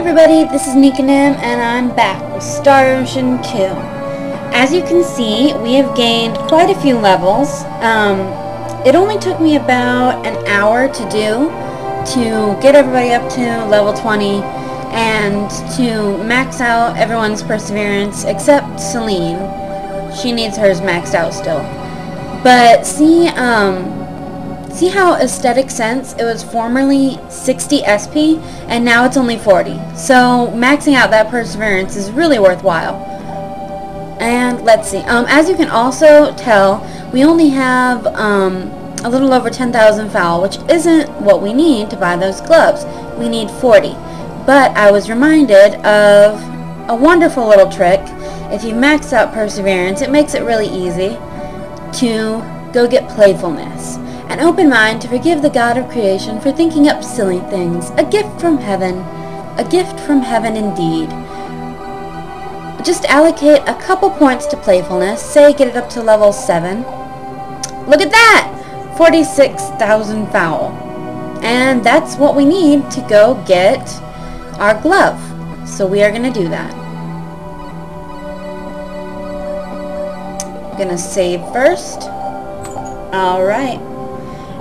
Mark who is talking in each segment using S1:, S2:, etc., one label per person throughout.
S1: everybody, this is Nikanim, and I'm back with Star Ocean 2. As you can see, we have gained quite a few levels. It only took me about an hour to do, to get everybody up to level 20, and to max out everyone's perseverance, except Celine. She needs hers maxed out still. But see how aesthetic sense it was formerly 60 SP and now it's only 40. So maxing out that perseverance is really worthwhile. And let's see. As you can also tell, we only have a little over 10,000 foul, which isn't what we need to buy those gloves. We need 40. But I was reminded of a wonderful little trick. If you max out perseverance, it makes it really easy to go get playfulness. An open mind to forgive the God of creation for thinking up silly things. A gift from heaven. A gift from heaven indeed. Just allocate a couple points to playfulness. Say get it up to level 7. Look at that! 46,000 foul. And that's what we need to go get our glove. So we are going to do that. I'm going to save first. Alright.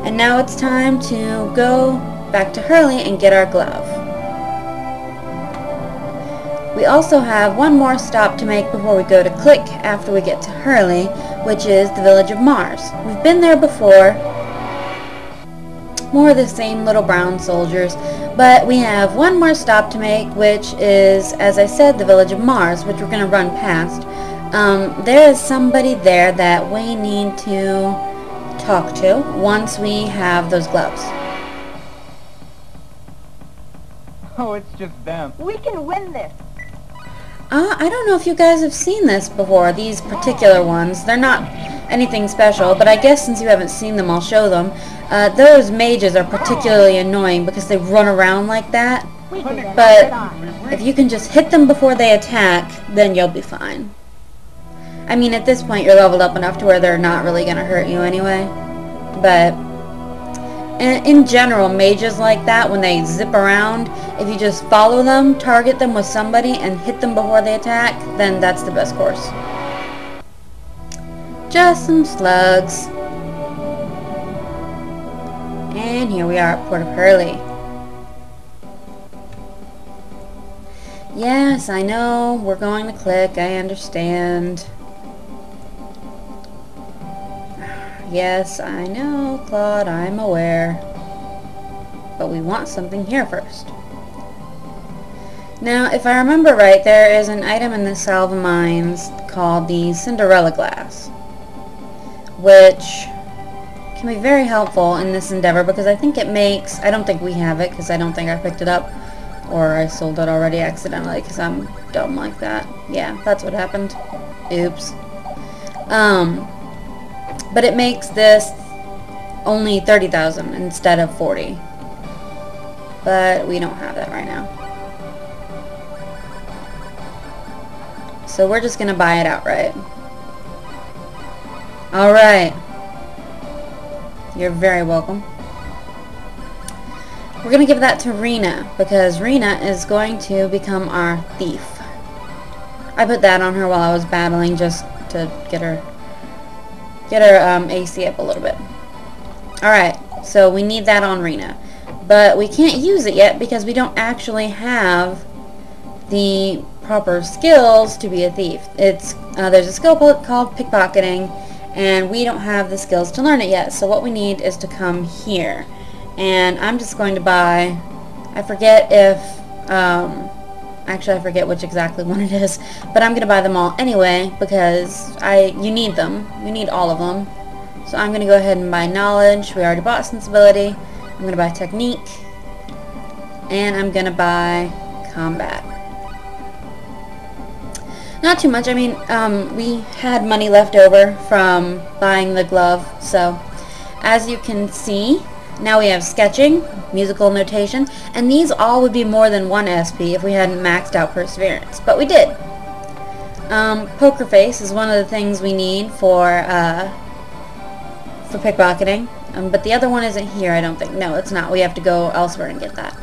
S1: And now it's time to go back to Hurley and get our glove. We also have one more stop to make before we go to Click after we get to Hurley, which is the village of Mars. We've been there before. More of the same little brown soldiers. But we have one more stop to make, which is, as I said, the village of Mars, which we're going to run past. There is somebody there that we need to talk to once we have those gloves.
S2: Oh, it's just them.
S3: We can win this.
S1: I don't know if you guys have seen this before, these particular ones. They're not anything special, but I guess since you haven't seen them, I'll show them. Those mages are particularly annoying because they run around like that. But if you can just hit them before they attack, then you'll be fine. I mean, at this point, you're leveled up enough to where they're not really going to hurt you anyway. But in general, mages like that, when they zip around, if you just follow them, target them with somebody, and hit them before they attack, then that's the best course. Just some slugs. And here we are at Port of Hurley. Yes, I know, we're going to Click, I understand. Yes, I know, Claude, I'm aware. But we want something here first. Now, if I remember right, there is an item in the Salva Mines called the Cinderella Glass, which can be very helpful in this endeavor because I think it makes... I don't think we have it because I don't think I picked it up, or I sold it already accidentally because I'm dumb like that. Yeah, that's what happened. Oops. But it makes this only 30,000 instead of 40. But we don't have that right now. So we're just going to buy it outright. Alright. You're very welcome. We're going to give that to Rena, because Rena is going to become our thief. I put that on her while I was battling just to get her AC up a little bit. Alright, so we need that on Rena. But we can't use it yet because we don't actually have the proper skills to be a thief. There's a skill called pickpocketing, and we don't have the skills to learn it yet. So what we need is to come here. And I'm just going to buy, I forget if, actually I forget which exactly one it is, but I'm going to buy them all anyway because you need them. You need all of them. So I'm going to go ahead and buy knowledge. We already bought sensibility. I'm going to buy technique. And I'm going to buy combat. Not too much. I mean, we had money left over from buying the glove. So as you can see, now we have sketching, musical notation, and these all would be more than 1 SP if we hadn't maxed out perseverance, but we did. Poker face is one of the things we need for pickpocketing, but the other one isn't here, I don't think. No, it's not. We have to go elsewhere and get that.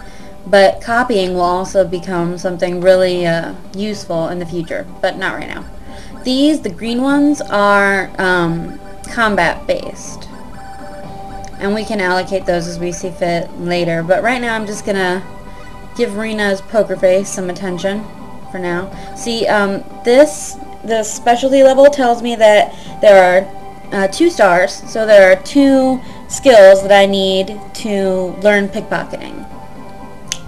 S1: But copying will also become something really useful in the future, but not right now. The green ones, are combat based. And we can allocate those as we see fit later. But right now I'm just going to give Rena's poker face some attention for now. See, this specialty level tells me that there are 2 stars. So there are 2 skills that I need to learn pickpocketing.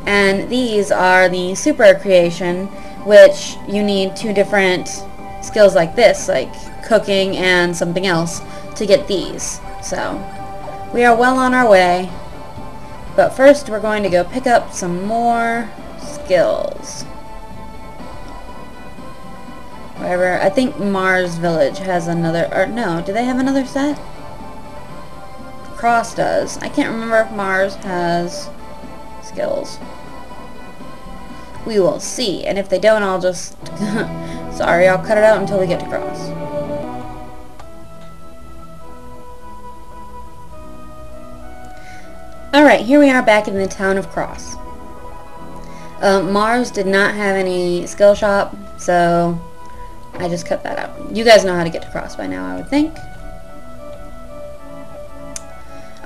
S1: And these are the super creation, which you need 2 different skills like this, like cooking and something else, to get these. So we are well on our way, but first we're going to go pick up some more skills. However, I think Mars Village has another, or no, do they have another set? Cross does. I can't remember if Mars has skills. We will see, and if they don't, I'll just sorry, I'll cut it out until we get to Cross. Alright, here we are back in the town of Cross. Mars did not have any skill shop, so I just cut that out. You guys know how to get to Cross by now, I would think.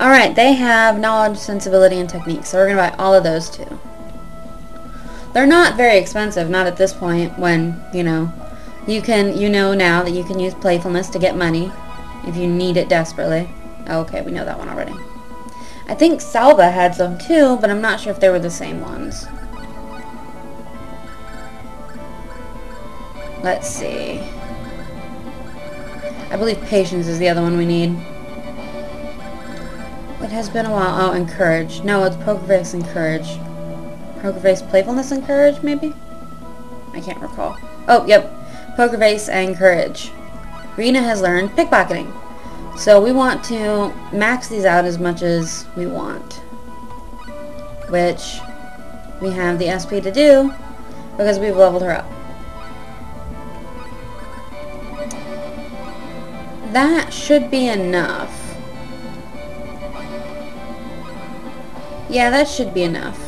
S1: Alright, they have knowledge, sensibility, and technique, so we're going to buy all of those too. They're not very expensive, not at this point, when, you know now that you can use playfulness to get money if you need it desperately. Okay, we know that one already. I think Salva had some too, but I'm not sure if they were the same ones. Let's see. I believe patience is the other one we need. It has been a while. Oh, and courage. No, it's poker face and courage. Poker face, playfulness, and courage, maybe? I can't recall. Oh, yep. Poker face and courage. Rena has learned pickpocketing. So we want to max these out as much as we want, which we have the SP to do because we've leveled her up. That should be enough. Yeah, that should be enough.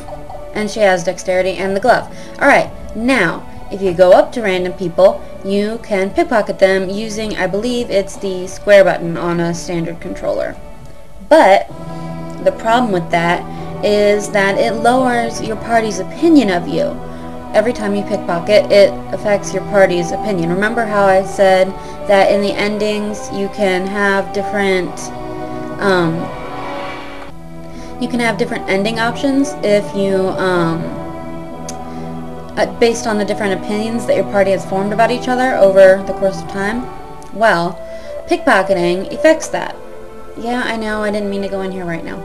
S1: And she has dexterity and the glove. Alright, now, if you go up to random people, you can pickpocket them using, I believe it's the square button on a standard controller. But the problem with that is that it lowers your party's opinion of you. Every time you pickpocket, it affects your party's opinion. Remember how I said that in the endings you can have different ending options if you based on the different opinions that your party has formed about each other over the course of time. Well, pickpocketing affects that. Yeah, I know, I didn't mean to go in here right now.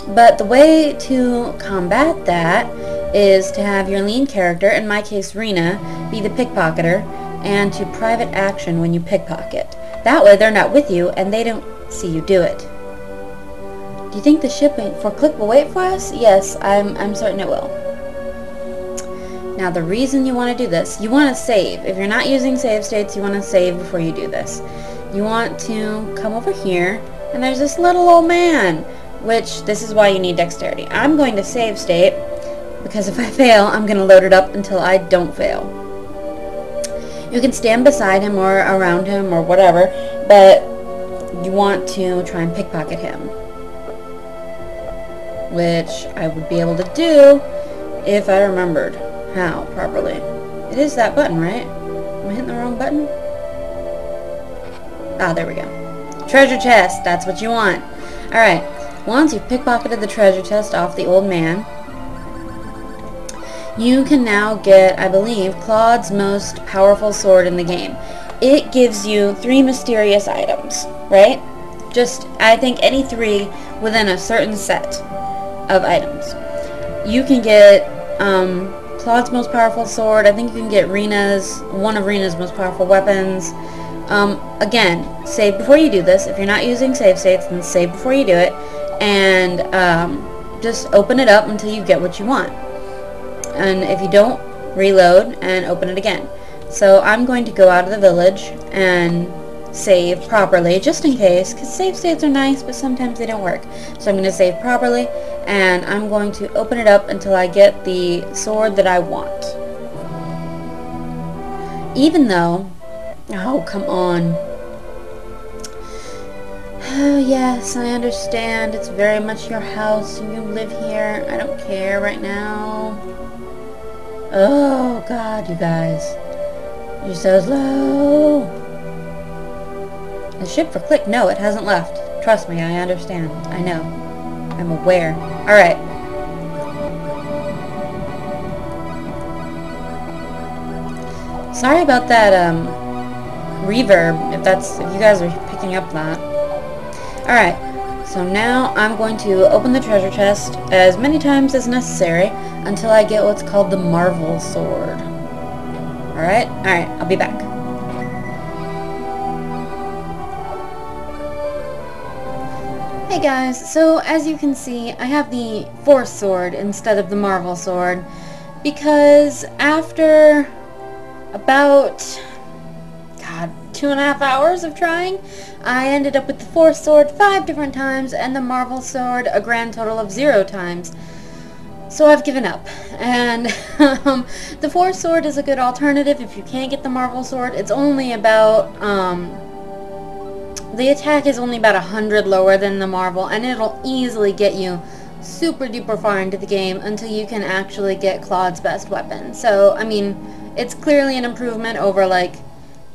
S1: But the way to combat that is to have your lead character, in my case Rena, be the pickpocketer, and to private action when you pickpocket. That way they're not with you and they don't see you do it. Do you think the ship for Click will wait for us? Yes, I'm certain it will. Now the reason you want to do this, you want to save. If you're not using save states, you want to save before you do this. You want to come over here, and there's this little old man, which this is why you need dexterity. I'm going to save state, because if I fail, I'm going to load it up until I don't fail. You can stand beside him or around him or whatever, but you want to try and pickpocket him, which I would be able to do if I remembered how properly. It is that button, right? Am I hitting the wrong button? Ah, there we go. Treasure chest, that's what you want. Alright, once you've pickpocketed the treasure chest off the old man, you can now get, I believe, Claude's most powerful sword in the game. It gives you 3 mysterious items, right? Just, I think, any 3 within a certain set of items. You can get Claude's most powerful sword. I think you can get one of Rena's most powerful weapons. Again, save before you do this. If you're not using save states, then save before you do it. And just open it up until you get what you want. And if you don't, reload and open it again. So I'm going to go out of the village and save properly, just in case, because save states are nice, but sometimes they don't work. So I'm going to save properly, and I'm going to open it up until I get the sword that I want. Even though, oh, come on. Oh, yes, I understand. It's very much your house, and you live here. I don't care right now. Oh, God, you guys. You're so slow. The ship for Click, no, it hasn't left. Trust me, I understand. I know. I'm aware. Alright. Sorry about that, reverb, if you guys are picking up that. Alright, so now I'm going to open the treasure chest as many times as necessary until I get what's called the Marvel Sword. Alright, I'll be back. Hey guys, so as you can see, I have the Force Sword instead of the Marvel Sword because after about, 2.5 hours of trying, I ended up with the Force Sword 5 different times and the Marvel Sword a grand total of 0 times. So I've given up. And the Force Sword is a good alternative if you can't get the Marvel Sword. It's only about, the attack is only about 100 lower than the Marvel, and it'll easily get you super duper far into the game until you can actually get Claude's best weapon. So, I mean, it's clearly an improvement over, like,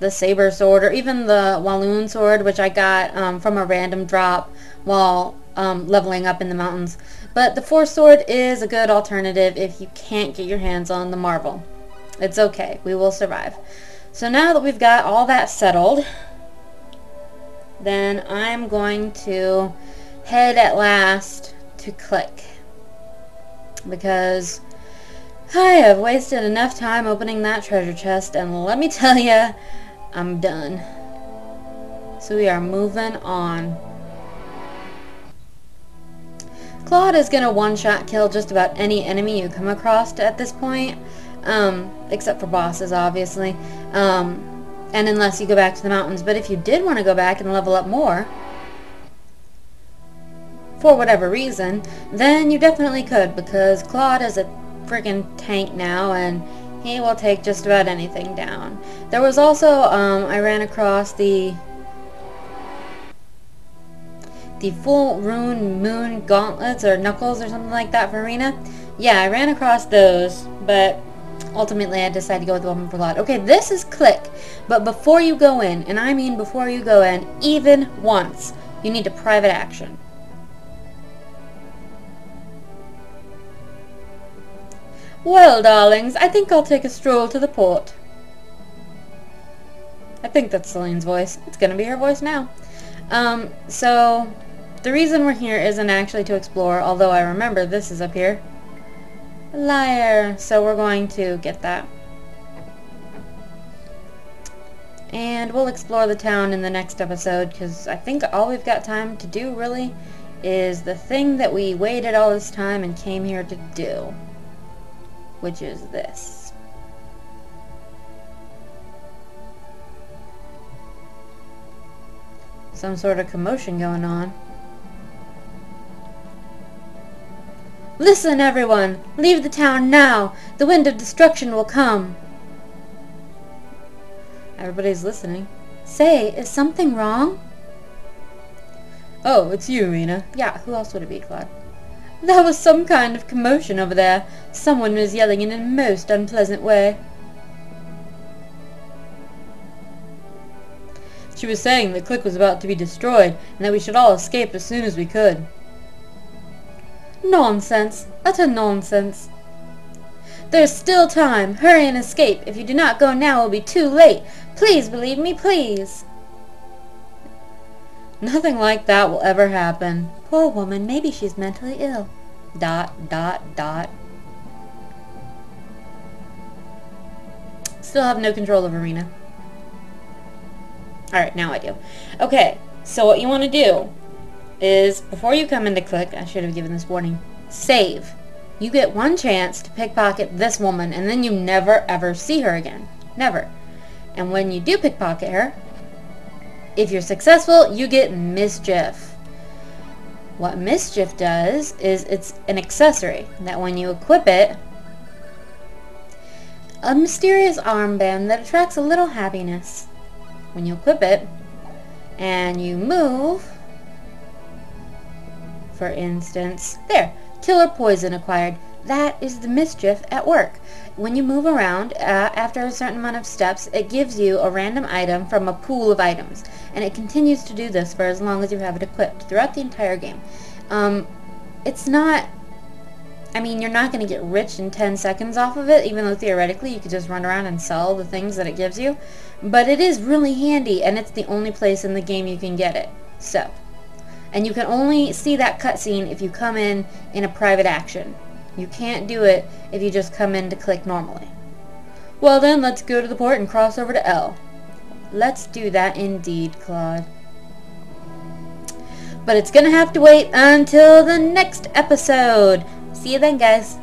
S1: the Saber Sword, or even the Walloon Sword, which I got from a random drop while leveling up in the mountains. But the Force Sword is a good alternative if you can't get your hands on the Marvel. It's okay. We will survive. So now that we've got all that settled, then I'm going to head at last to Click, because I have wasted enough time opening that treasure chest, and let me tell you, I'm done. So we are moving on. Claude is going to one-shot kill just about any enemy you come across at this point, except for bosses, obviously. And unless you go back to the mountains. But if you did want to go back and level up more, for whatever reason, then you definitely could, because Claude is a freaking tank now, and he will take just about anything down. There was also, I ran across the full rune moon gauntlets, or knuckles, or something like that for Rena. Yeah, I ran across those, but ultimately I decided to go with the weapon for Claude. Okay, this is Click, but before you go in, and I mean before you go in, even once, you need to private action. Well, darlings, I think I'll take a stroll to the port. I think that's Celine's voice. It's gonna be her voice now. So, the reason we're here isn't actually to explore, although I remember this is up here. Liar. So we're going to get that. And we'll explore the town in the next episode, because I think all we've got time to do, really, is the thing that we waited all this time and came here to do, which is this. Some sort of commotion going on. Listen, everyone! Leave the town now! The wind of destruction will come! Everybody's listening. Say, is something wrong? Oh, it's you, Rena. Yeah, who else would it be, Claude? There was some kind of commotion over there. Someone was yelling in a most unpleasant way. She was saying that Click was about to be destroyed, and that we should all escape as soon as we could. Nonsense. Utter nonsense. There's still time. Hurry and escape. If you do not go now, it will be too late. Please believe me, please. Nothing like that will ever happen. Poor woman, maybe she's mentally ill. ... Still have no control over Rena. Alright, now I do. Okay, so what you want to do is, before you come into Click, I should have given this warning, save. You get one chance to pickpocket this woman, and then you never ever see her again. Never. And when you do pickpocket her, If you're successful, you get Mischief. What Mischief does is it's an accessory that when you equip it, a mysterious armband that attracts a little happiness. When you equip it and you move, for instance, there, killer poison acquired. That is the Mischief at work. When you move around, after a certain amount of steps, it gives you a random item from a pool of items. And it continues to do this for as long as you have it equipped throughout the entire game. It's not... I mean, you're not going to get rich in 10 seconds off of it, even though theoretically you could just run around and sell the things that it gives you. But it is really handy, and it's the only place in the game you can get it. So, and you can only see that cutscene if you come in a private action. You can't do it if you just come in to click normally. Well then, let's go to the port and cross over to L. Let's do that indeed, Claude. But it's gonna have to wait until the next episode. See you then, guys.